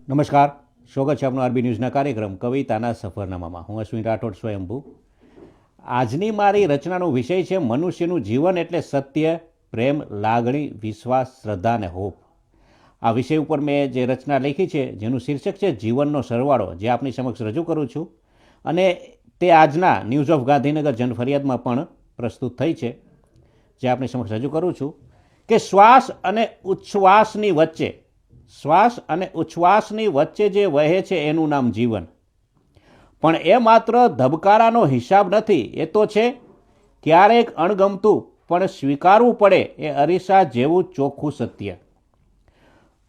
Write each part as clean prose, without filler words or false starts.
નમસ્કાર. સ્વાગત છે આપનો આરબી ન્યૂઝના કાર્યક્રમ કવિતાના સફરનામામાં. હું અશ્વિન રાઠોડ સ્વયંભૂ. આજની મારી રચનાનો વિષય છે મનુષ્યનું જીવન એટલે સત્ય, પ્રેમ, લાગણી, વિશ્વાસ, શ્રદ્ધા અને હોપ. આ વિષય ઉપર મેં જે રચના લખી છે જેનું શીર્ષક છે જીવનનો સરવાળો, જે આપની સમક્ષ રજૂ કરું છું. અને તે આજના ન્યૂઝ ઓફ ગાંધીનગર જનફરિયાદમાં પણ પ્રસ્તુત થઈ છે, જે આપની સમક્ષ રજૂ કરું છું. કે શ્વાસ અને ઉચ્છ્વાસની વચ્ચે જે વહે છે એનું નામ જીવન. પણ એ માત્ર ધબકારાનો હિસાબ નથી, એ તો છે ક્યારેક અણગમતું પણ સ્વીકારવું પડે એ અરીસા જેવું ચોખ્ખું સત્ય.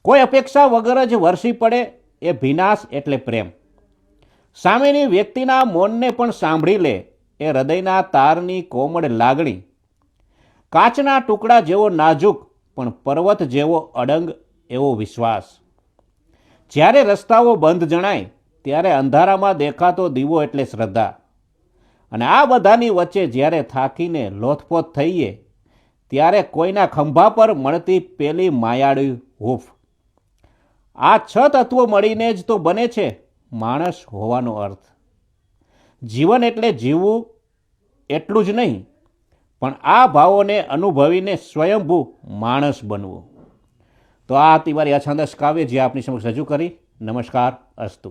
કોઈ અપેક્ષા વગર જ વરસી પડે એ ભીનાશ એટલે પ્રેમ. સામેની વ્યક્તિના મૌનને પણ સાંભળી લે એ હૃદયના તારની કોમળ લાગણી. કાચના ટુકડા જેવો નાજુક પણ પર્વત જેવો અડંગ એવો વિશ્વાસ. જ્યારે રસ્તાઓ બંધ જણાય ત્યારે અંધારામાં દેખાતો દીવો એટલે શ્રદ્ધા. અને આ બધાની વચ્ચે જ્યારે થાકીને લોથપોથ થઈએ ત્યારે કોઈના ખંભા પર મળતી પેલી માયાળી હૂફ. આ છ તત્વો મળીને જ તો બને છે માણસ હોવાનો અર્થ. જીવન એટલે જીવવું એટલું જ નહીં, પણ આ ભાવોને અનુભવીને સ્વયંભૂ માણસ બનવું. તો આ હતી મારી અછાંદસ કાવ્ય જે આપની સમક્ષ રજૂ કરી. નમસ્કાર, અસ્તુ.